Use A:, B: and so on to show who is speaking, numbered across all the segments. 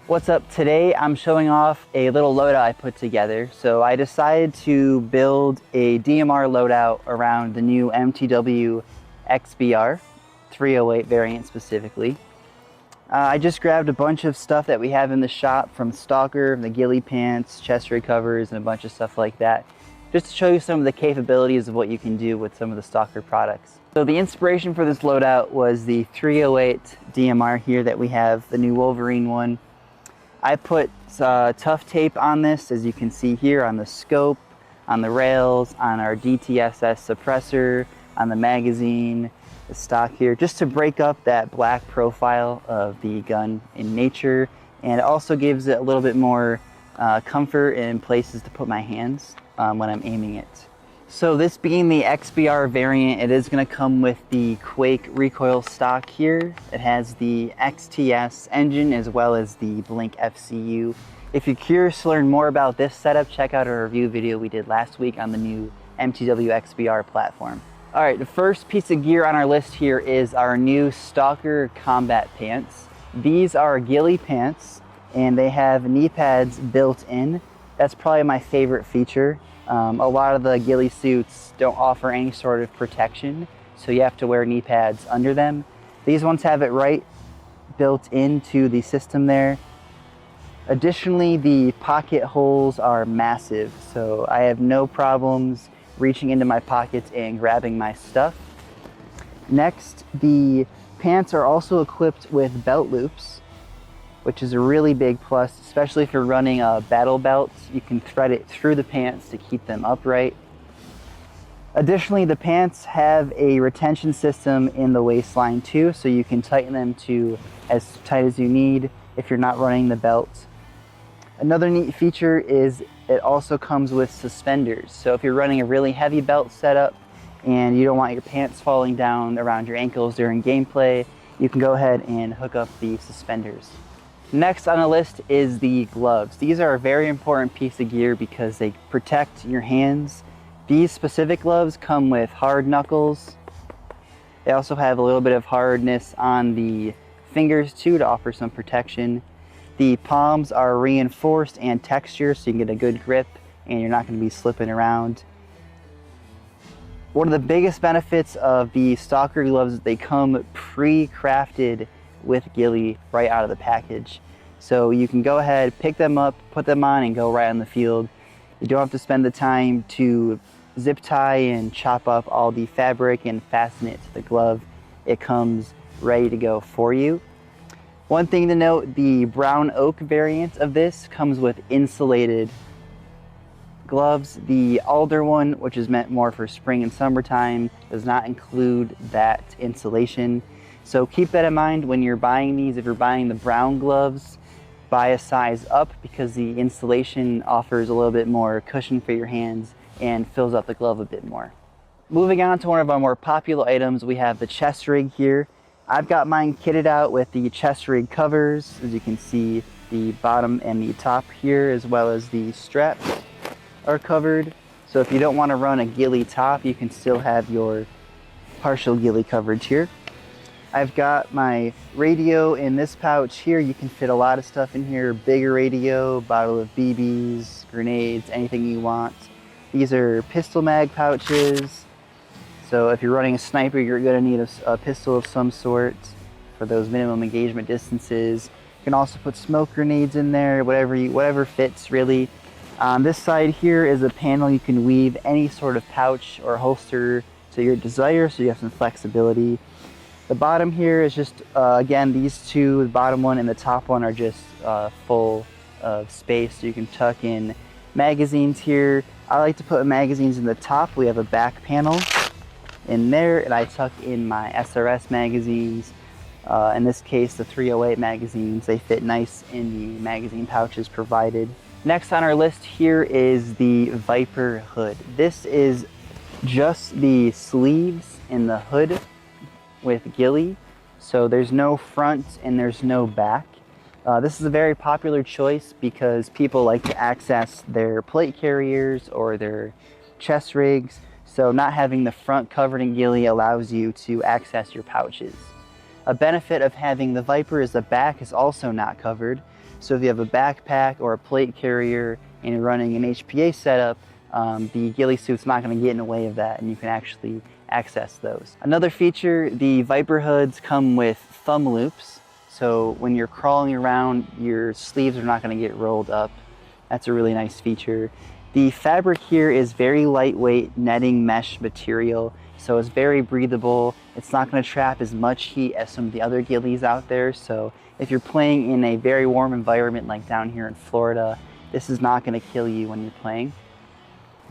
A: What's up? Today I'm showing off a little loadout I put together. So I decided to build a DMR loadout around the new MTW XBR 308 variant specifically. I just grabbed a bunch of stuff that we have in the shop from Stalker, the Ghillie Pants, chest rig covers, and a bunch of stuff like that, just to show you some of the capabilities of what you can do with some of the Stalker products. So the inspiration for this loadout was the 308 DMR here that we have, the new Wolverine one. I put tough tape on this, as you can see here, on the scope, on the rails, on our DTSS suppressor, on the magazine, the stock here, just to break up that black profile of the gun in nature, and it also gives it a little bit more comfort in places to put my hands when I'm aiming it. So this being the XBR variant, it is going to come with the Quake recoil stock here. It has the XTS engine as well as the BLINC FCU. If you're curious to learn more about this setup, check out our review video we did last week on the new MTW XBR platform. Alright, the first piece of gear on our list here is our new Stalker combat pants. These are Ghillie Pants and they have knee pads built in. That's probably my favorite feature. A lot of the ghillie suits don't offer any sort of protection, so you have to wear knee pads under them. These ones have it right built into the system there. Additionally, the pocket holes are massive, so I have no problems reaching into my pockets and grabbing my stuff. Next, the pants are also equipped with belt loops, which is a really big plus, especially if you're running a battle belt. You can thread it through the pants to keep them upright. Additionally, the pants have a retention system in the waistline too, so you can tighten them to as tight as you need if you're not running the belt. Another neat feature is it also comes with suspenders. So if you're running a really heavy belt setup and you don't want your pants falling down around your ankles during gameplay, you can go ahead and hook up the suspenders. Next on the list is the gloves. These are a very important piece of gear because they protect your hands. These specific gloves come with hard knuckles. They also have a little bit of hardness on the fingers too to offer some protection. The palms are reinforced and textured so you can get a good grip and you're not going to be slipping around. One of the biggest benefits of the Stalker gloves is they come pre-crafted with ghillie right out of the package. So you can go ahead, pick them up, put them on, and go right on the field. You don't have to spend the time to zip tie and chop up all the fabric and fasten it to the glove. It comes ready to go for you. One thing to note, the brown oak variant of this comes with insulated gloves. The Alder one, which is meant more for spring and summertime, does not include that insulation. So keep that in mind when you're buying these. If you're buying the brown gloves, buy a size up because the insulation offers a little bit more cushion for your hands and fills up the glove a bit more. Moving on to one of our more popular items, we have the chest rig here. I've got mine kitted out with the chest rig covers. As you can see, the bottom and the top here, as well as the straps are covered. So if you don't want to run a ghillie top, you can still have your partial ghillie coverage here. I've got my radio in this pouch here. You can fit a lot of stuff in here. Bigger radio, bottle of BBs, grenades, anything you want. These are pistol mag pouches. So if you're running a sniper, you're going to need a pistol of some sort for those minimum engagement distances. You can also put smoke grenades in there, whatever fits really. On this side here is a panel. You can weave any sort of pouch or holster to your desire, so you have some flexibility. The bottom here is just, again, these two, the bottom one and the top one are just full of space. So you can tuck in magazines here. I like to put magazines in the top. We have a back panel in there, and I tuck in my SRS magazines. In this case, the 308 magazines. They fit nice in the magazine pouches provided. Next on our list here is the Viper Hood. This is just the sleeves and the hood with ghillie, so there's no front and there's no back. This is a very popular choice because people like to access their plate carriers or their chest rigs, so not having the front covered in ghillie allows you to access your pouches. A benefit of having the Viper is the back is also not covered, So if you have a backpack or a plate carrier and you're running an HPA setup, the ghillie suit's not going to get in the way of that, and you can actually access those. Another feature, the Viper hoods come with thumb loops. So when you're crawling around, your sleeves are not going to get rolled up. That's a really nice feature. The fabric here is very lightweight netting mesh material, so it's very breathable. It's not going to trap as much heat as some of the other ghillies out there. So if you're playing in a very warm environment like down here in Florida, this is not going to kill you when you're playing.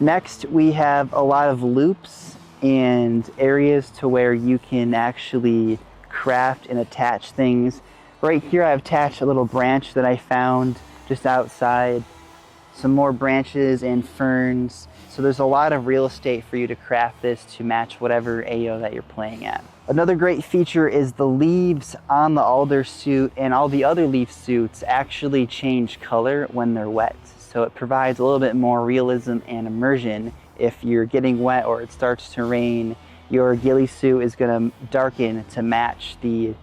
A: Next, we have a lot of loops and areas to where you can actually craft and attach things. Right here I've attached a little branch that I found just outside, some more branches and ferns. So there's a lot of real estate for you to craft this to match whatever AO that you're playing at. Another great feature is the leaves on the Alder suit and all the other leaf suits actually change color when they're wet. So it provides a little bit more realism and immersion. If you're getting wet or it starts to rain, your ghillie suit is going to darken to match the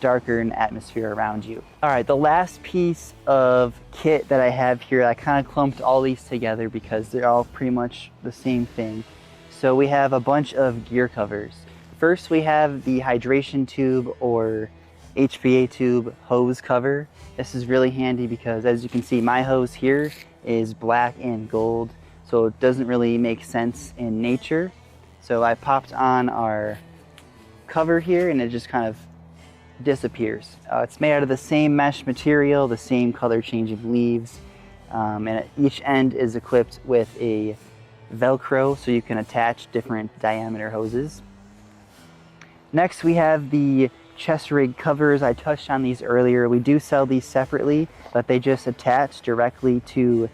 A: darker atmosphere around you. All right, the last piece of kit that I have here, I kind of clumped all these together because they're all pretty much the same thing. So we have a bunch of gear covers. First, we have the hydration tube or HPA tube hose cover. This is really handy because, as you can see, my hose here is black and gold, so it doesn't really make sense in nature. So I popped on our cover here and it just kind of disappears. It's made out of the same mesh material, the same color changing leaves, and each end is equipped with a Velcro so you can attach different diameter hoses. Next, we have the chest rig covers. I touched on these earlier. We do sell these separately, but they just attach directly to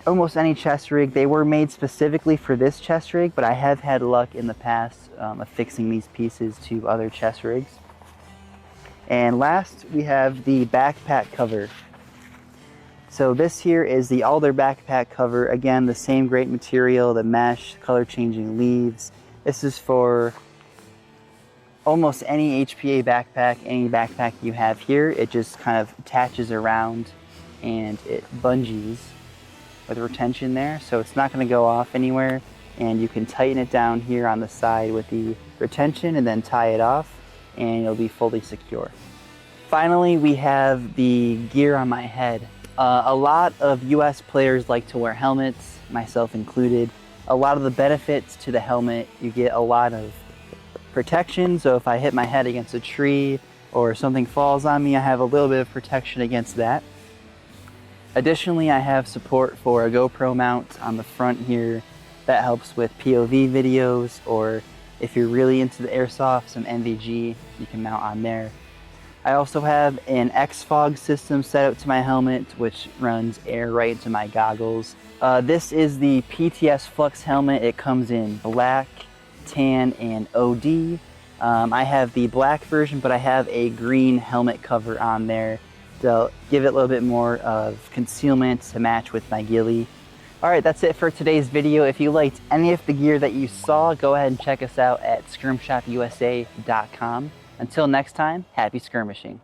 A: almost any chest rig. They were made specifically for this chest rig, but I have had luck in the past of fixing these pieces to other chest rigs. And last, we have the backpack cover. So this here is the Alder backpack cover. Again, the same great material, the mesh, color changing leaves. This is for almost any HPA backpack, any backpack you have here. It just kind of attaches around and it bungees with retention there. So it's not going to go off anywhere. And you can tighten it down here on the side with the retention and then tie it off, and it'll be fully secure. Finally, we have the gear on my head. A lot of US players like to wear helmets, myself included. A lot of the benefits to the helmet, you get a lot of protection. So if I hit my head against a tree or something falls on me, I have a little bit of protection against that. Additionally, I have support for a GoPro mount on the front here. That helps with POV videos, or if you're really into the airsoft, some NVG, you can mount on there. I also have an X-Fog system set up to my helmet, which runs air right into my goggles. This is the PTS Flux helmet. It comes in black, tan, and OD. I have the black version, but I have a green helmet cover on there to give it a little bit more of concealment to match with my ghillie. Alright, that's it for today's video. If you liked any of the gear that you saw, go ahead and check us out at skirmshopusa.com. Until next time, happy skirmishing.